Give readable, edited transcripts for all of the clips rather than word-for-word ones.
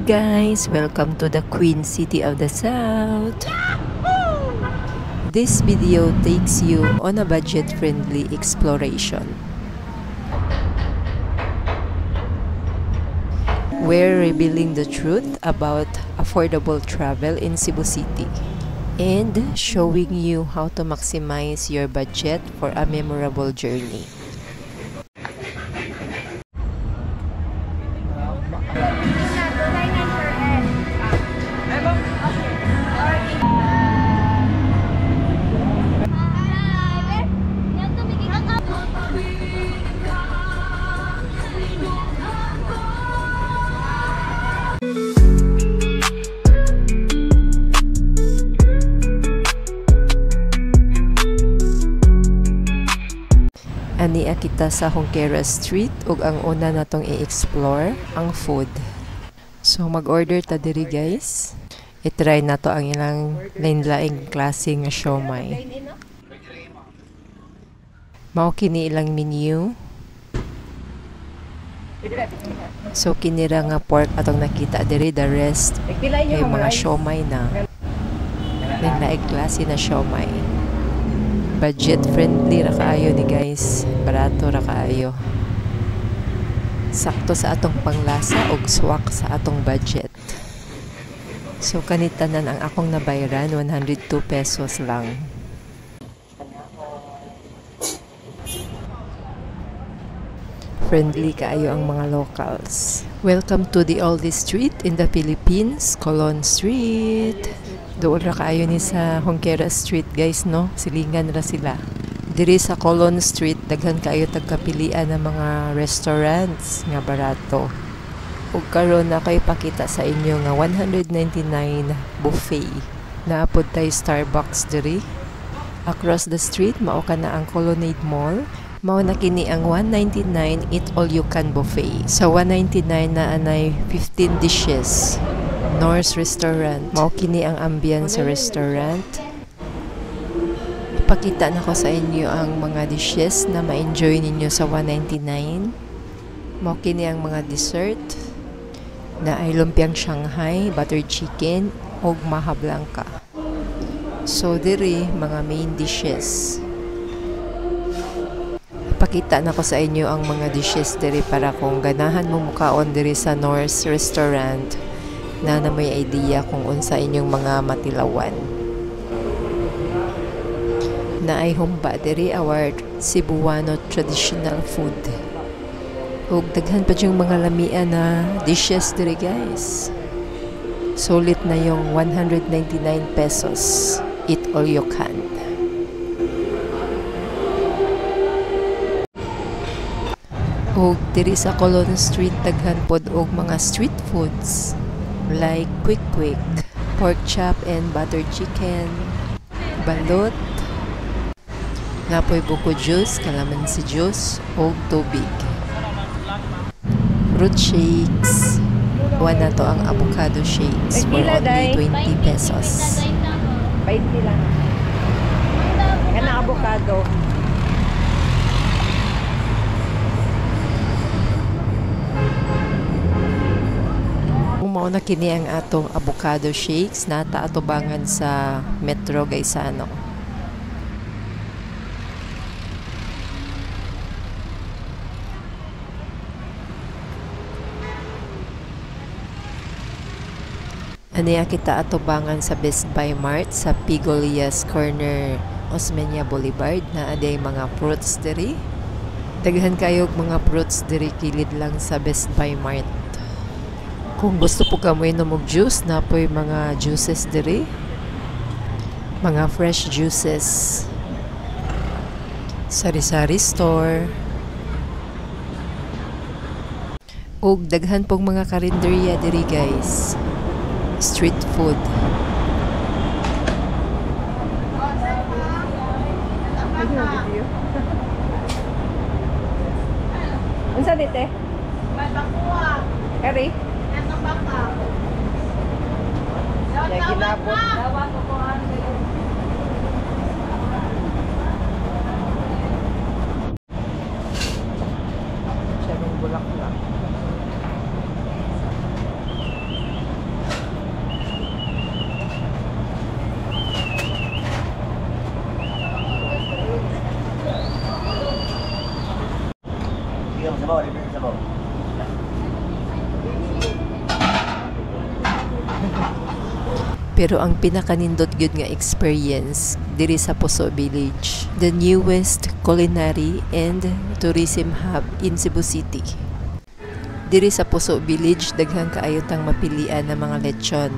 guys! Welcome to the Queen City of the South! This video takes you on a budget-friendly exploration. We're revealing the truth about affordable travel in Cebu City and showing you how to maximize your budget for a memorable journey. Ania kita sa Junquera Street ug ang una natong i-explore ang food. So mag-order ta diri guys. I-try nato ang ilang lain-laing klase nga siomai. Mao kini ilang menu. So kinira nga pork atong nakita diri, the rest ay mga siomai na. Lain-laing klase na siomai. Budget friendly ra kaayo ni guys, barato ra kaayo, sakto sa atong panglasa ug swak sa atong budget. So kanitanan ang akong nabayaran 102 pesos lang. Friendly kaayo ang mga locals. Welcome to the oldest street in the Philippines, Colon Street. Doon ra kaayo ni sa Junquera Street guys, no? Silingan ra sila. Diri sa Colon Street, daghan kaayo tagkapilian ng mga restaurants nga barato. Ug karon na kay pakita sa inyo nga 199 buffet. Naapod tay Starbucks diri. Across the street mao kana ang Colonnade Mall. Mao na kini ang 199 eat all you can buffet. Sa 199 na anay 15 dishes. North Restaurant. Mao kini ang ambience sa restaurant. Ipakita na ko sa inyo ang mga dishes na ma-enjoy ninyo sa 199. Mao kini ang mga dessert na ay lumpiang Shanghai, butter chicken, ug maha blanca. So diri mga main dishes. Ipakita na ko sa inyo ang mga dishes diri para kung ganahan mo mukaon diri sa North Restaurant na may idea kung unsa inyong mga matilawan. Na ay humba diri our Cebuano traditional food. Ug daghan pa yung mga lamian na dishes diri guys. Sulit na yung 199 pesos. Eat all you can. Ug diri sa Colon Street daghan pod og mga street foods like quick, pork chop and butter chicken, balot, napoy buko juice, calamansi juice, o tubig. Fruit shakes, na to ang avocado shakes for only 20 pesos. 20 lang. Kana avocado. Mao na kini ang atong avocado shakes na atubangan sa Metro Gaisano. Aniya kita atubangan sa Best Buy Mart sa Pigolias Corner, Osmeña Boulevard na aday mga fruits diri. Daghan kayog mga fruits diri kilid lang sa Best Buy Mart. Kung gusto po ka mo inom og juice, na po yung mga juices diri. Mga fresh juices. Sari-sari store. Ug daghan pong mga karinderya diri guys. Street food. Unsa dite? Batakuha. Kari? Ya ginabot. Siya ng bulaklak. sabaw, libre ng sabaw. Pero ang pinakanindot gyud nga experience diri sa Puso Village, the newest culinary and tourism hub in Cebu City. Diri sa Puso Village, daghang kaayo tang mapilian ng mga lechon.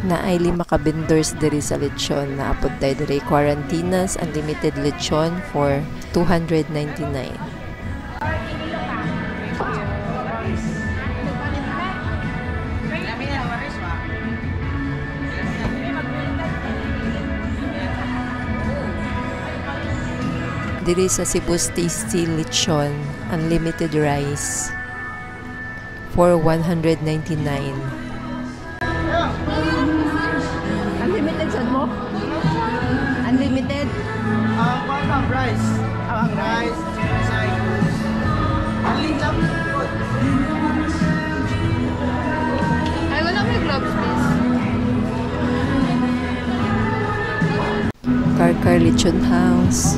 Naay 5 ka vendors diri sa lechon na apod tayo diri Quarantinas Unlimited Lechon for 299. Diri sa Cebu's Tasty Lechon Unlimited Rice for 199. Unlimited sad mo? Unlimited? One of rice. Ang rice. Side. Aling lang. Ay, wala may gloves, please. Karkar Lechon House.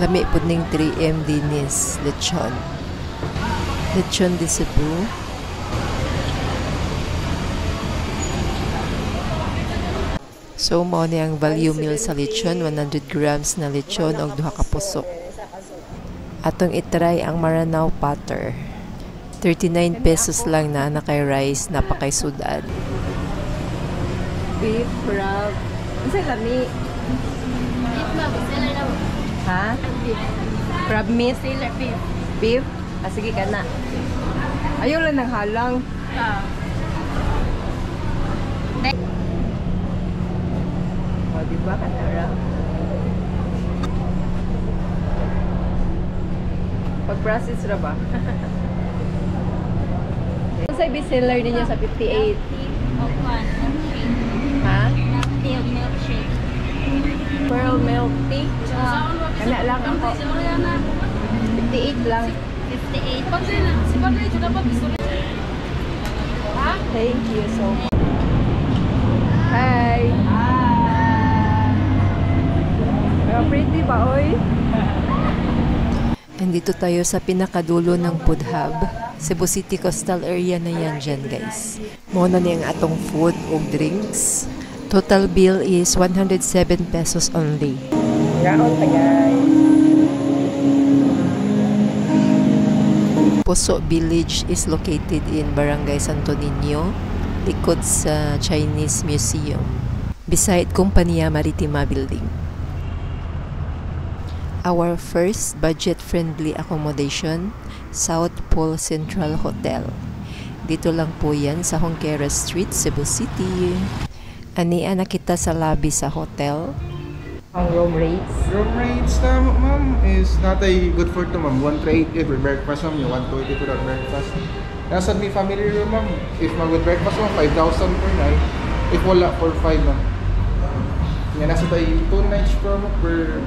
Lami po ning 3M Dinis Lechon. Lechon de Cebu. So, mao ni ang value meal sa lechon, 100 grams na lechon o 2 ka puso. Atong itry ang Maranao Patter. 39 pesos lang na kay rice, napakay sudad. Beef, crab. Ang sa lami. Ha? Crab meat? Beef. Beef? Ah, sige ka na. Ayaw lang ng halang. O, diba ka na? Pag-process ra ba? Ano sa bestseller ninyo sa 58? Ha? Pearl milk tea? Kana lang ako. 58 lang. 58. Thank you so much. Hi! Pero pretty ba, oy? Nandito tayo sa pinakadulo ng food hub. Cebu City Coastal area na yan dyan, guys. Muna ni ang atong food o drinks. Total bill is 107 pesos only. Gaon tagay. Puso Village is located in Barangay Santo Niño, likod sa Chinese Museum, beside Compania Maritima Building. Our first budget-friendly accommodation, South Pole Central Hotel. Dito lang po yan sa Jonquera Street, Cebu City. Ania na kita sa lobby sa hotel. Ang room rates. Room rates na, ma'am, is not a good for to, ma'am. 138 if with breakfast, ma'am. Yung 120 without breakfast. Nasa may family room, ma'am. If mag with breakfast, ma'am, 5,000 per night. If wala, for 5, ma'am. Yan, nasa tayo 2 nights per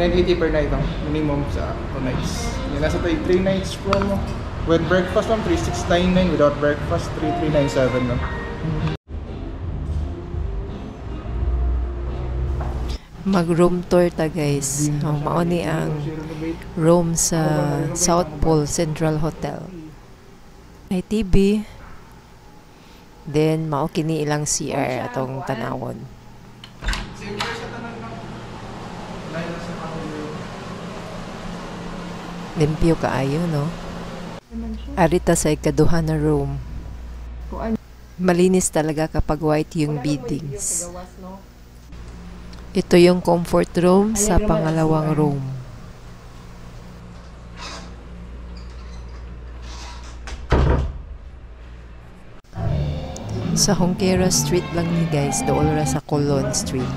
980 per night, ma'am. Minimum sa 2 nights. Yan, nasa tayo 3 nights promo. With breakfast, ma'am, 3,699. Without breakfast, 3,397, ma'am. Mag-room tour ta, guys. Mauni ang room sa South Pole Central Hotel. May TV. Then, mao kini ilang CR atong tanawon. Limpyo kaayo, no? Arita sa ikaduha na room. Malinis talaga kapag white yung beadings. Ito yung comfort room sa pangalawang room. Sa Jonquera Street lang ni guys, doon ra sa Colon Street.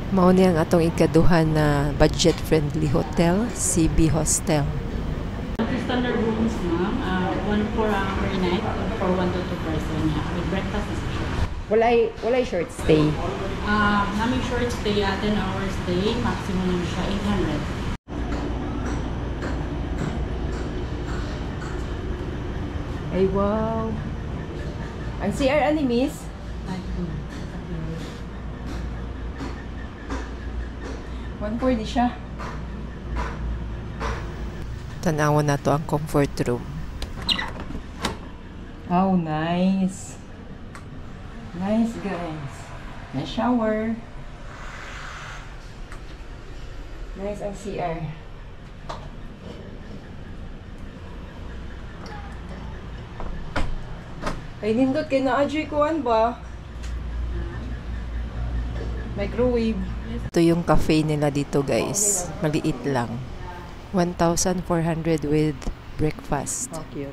Mao ni ang atong ikaduha na budget-friendly hotel, CB Hostel. Standard rooms, ma'am. 1 for per night for 1 to 2 person. Yeah. With breakfast is sure. Walay short stay. Namin short stay, 10 hours stay. Maximum lang siya 800. Ay, wow. Ang CR ani, miss? One for di siya. Tanawon na to ang comfort room. Oh, nice. Nice, guys. May shower. Nice ang CR. Ay, nindot kay na-adjoy kuan ba? Microwave. Ito yung cafe nila dito guys. Maliit lang. 1,400 with breakfast. Cute.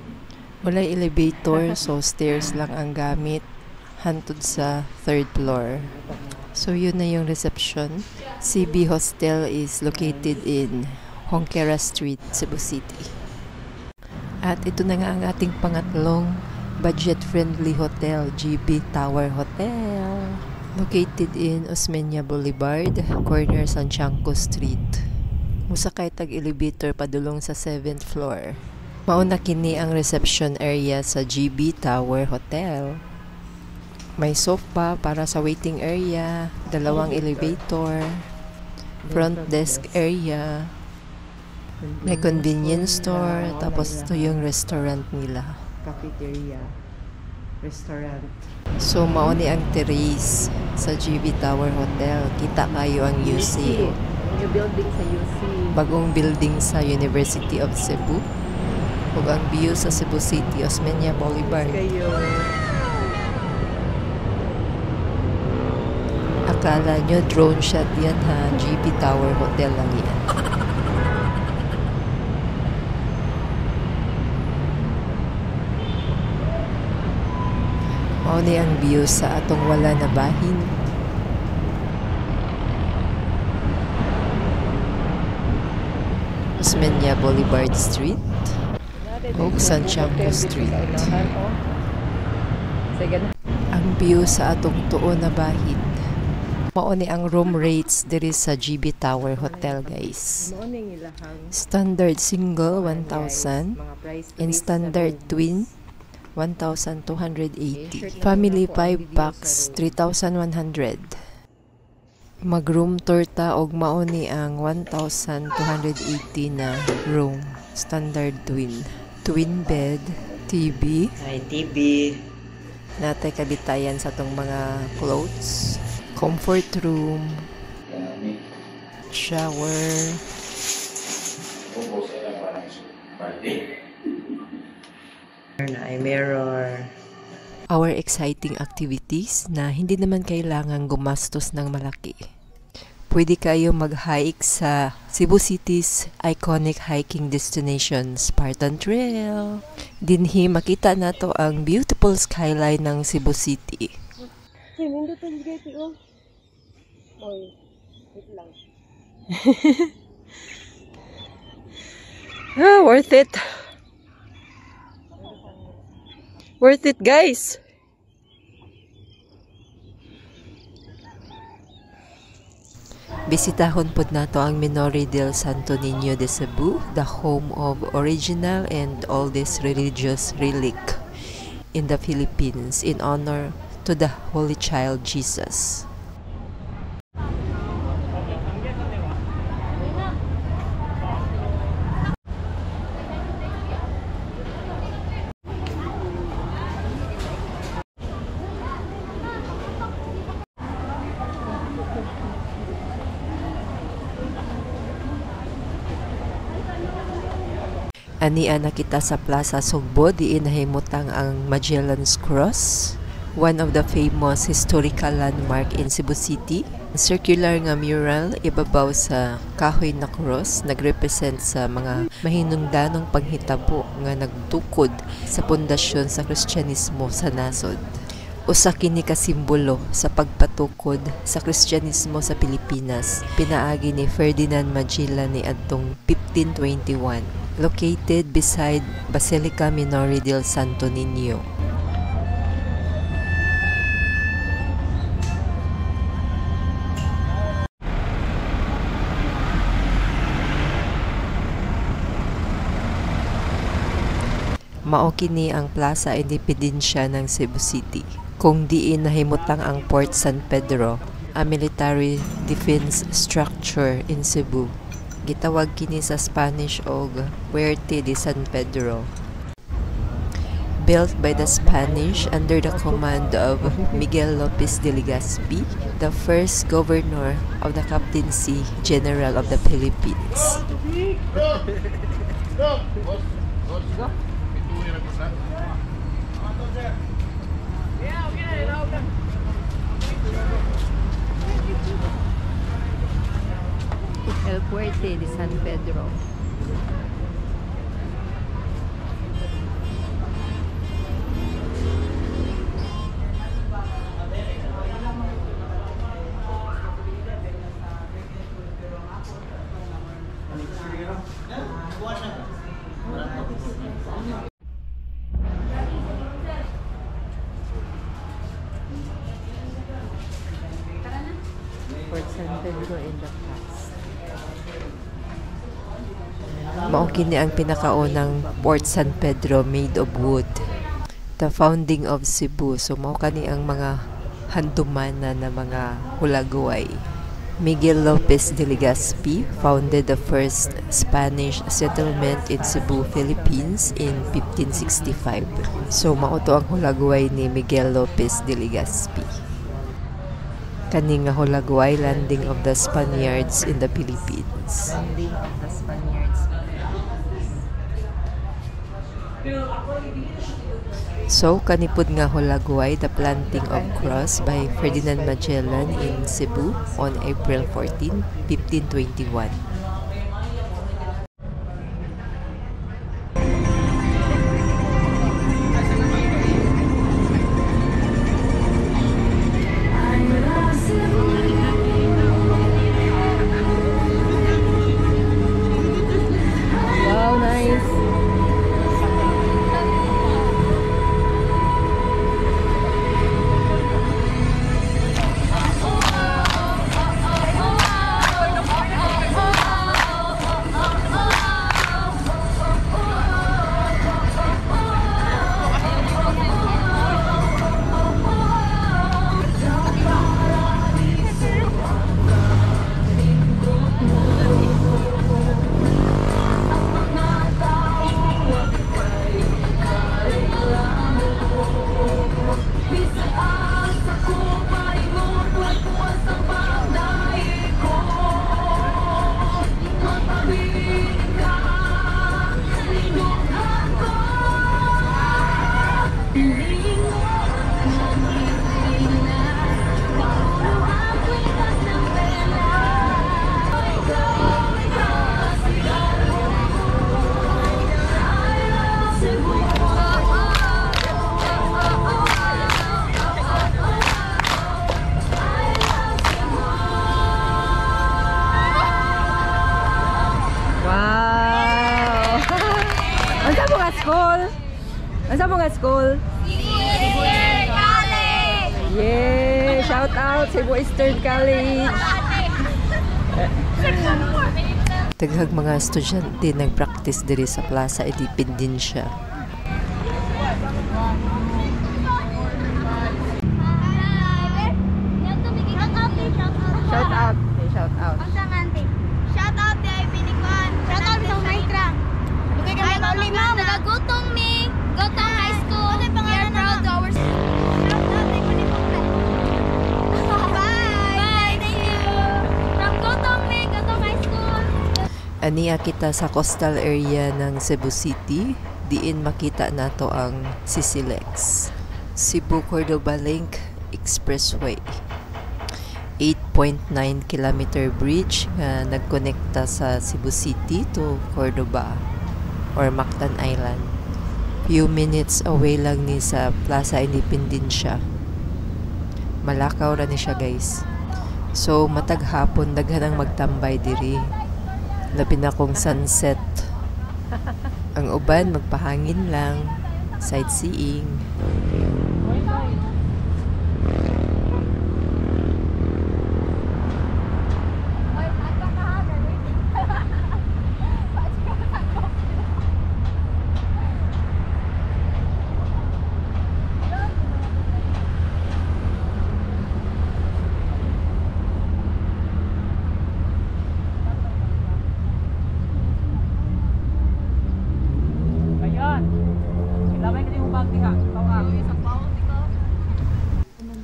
Wala elevator, so stairs lang ang gamit. Hantod sa 3rd floor. So yun na yung reception. CB Hostel is located in Jonquera Street, Cebu City. At ito na nga ang ating pangatlong budget-friendly hotel, GB Tower Hotel. Located in Osmeña Boulevard, corner Santiago Street. Musakay tag elevator padulong sa 7th floor. Mauna kini ang reception area sa GB Tower Hotel. May sofa para sa waiting area, dalawang elevator, front desk area, may convenience store, tapos ito yung restaurant nila. Cafeteria. Restaurant. So, mauni ang terrace sa GB Tower Hotel. Kita kayo ang UC. Yung building sa UC. Bagong building sa University of Cebu. Ug ang view sa Cebu City, Osmeña Boulevard. Kayo. Akala nyo drone shot yan ha. GB Tower Hotel lang yan. Mauni ang view sa atong wala na bahin. Osmeña Boulevard Street o Santiago Street. Ang view sa atong tuo na bahin. Mauni ang room rates diri sa GB Tower Hotel guys. Standard single 1,000 and standard twin 1,280. Family 5 packs 3,100. Mag-room tour ta og mauni ang 1,280 na room. Standard twin. Twin bed, TV. Ay, TV. Natay kabitayan sa tong mga clothes. Comfort room. Shower. Na ay mirror. Our exciting activities na hindi naman kailangan gumastos ng malaki. Pwede kayo mag-hike sa Cebu City's iconic hiking destination, Spartan Trail. Dinhi makita nato ang beautiful skyline ng Cebu City. Worth it. Worth it, guys. Bisitahon pod nato ang Minori del Santo Niño de Cebu, the home of original and oldest religious relic in the Philippines in honor to the Holy Child Jesus. Ania na kita sa Plaza Sugbo, diin nahimutang ang Magellan's Cross, one of the famous historical landmark in Cebu City. Circular nga mural ibabaw sa kahoy na cross nagrepresent sa mga mahinungdanong panghitabo nga nagtukod sa pundasyon sa Kristyanismo sa nasod. Usa kini ka simbolo sa pagpatukod sa Kristyanismo sa Pilipinas. Pinaagi ni Ferdinand Magellan ni adtong 1521. Located beside Basilica Minori del Santo Niño. Mao kini ang Plaza Independencia ng Cebu City, kung diin nahimutang ang Port San Pedro, a military defense structure in Cebu. Gitawag kini sa Spanish og Puerto de San Pedro. Built by the Spanish under the command of Miguel Lopez de Legazpi, the first governor of the Captaincy General of the Philippines. El Puerto de San Pedro. Port San Pedro in the past. Mao kini ang pinakaunang Port San Pedro made of wood. The founding of Cebu. So mao kani ang mga handumanan na mga hulagway. Miguel Lopez de Legazpi founded the first Spanish settlement in Cebu, Philippines in 1565. So mao to ang hulagway ni Miguel Lopez de Legazpi. Kani nga hulagway, landing of the Spaniards in the Philippines. Landing of the Spaniards. So, kanipod nga hulagway, the planting of cross by Ferdinand Magellan in Cebu on April 14, 1521. Wow, nice. School? Asa mo nga school? Yeah! Shout out Cebu Eastern College! Daghang mga estudyante nag-practice diri sa Plaza Independencia. Shout out! Shout out! Shout out di ay pinikuan. Shout out sa Maitra. Ay ma'am, gutong mi. Gutong high school. We are proud to our school. Shout out ay pinikuan. Bye. Thank you. From Gutong mi, Gutong High School. Aniya kita sa coastal area ng Cebu City. Diin makita nato ang CCLEX, Cebu Cordova Link Expressway. 8.9 kilometer bridge nga nagkonekta sa Cebu City to Cordova or Mactan Island. Few minutes away lang ni sa Plaza Independencia. Malakaw ra ni siya, guys. So matag hapon daghanang magtambay diri. Labi na kong sunset. Ang uban magpahangin lang, sightseeing.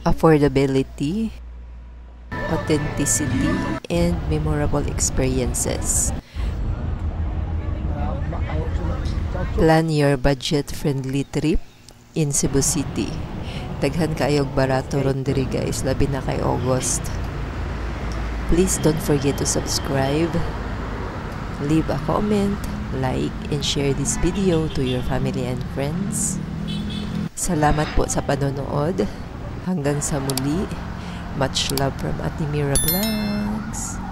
affordability, authenticity, and memorable experiences. Plan your budget-friendly trip in Cebu City. Daghan kayog barato ron diri guys, labi na kay August. Please don't forget to subscribe, leave a comment, like, and share this video to your family and friends. Salamat po sa panonood. Hanggang sa muli. Much love from Ate Mira Vlogs.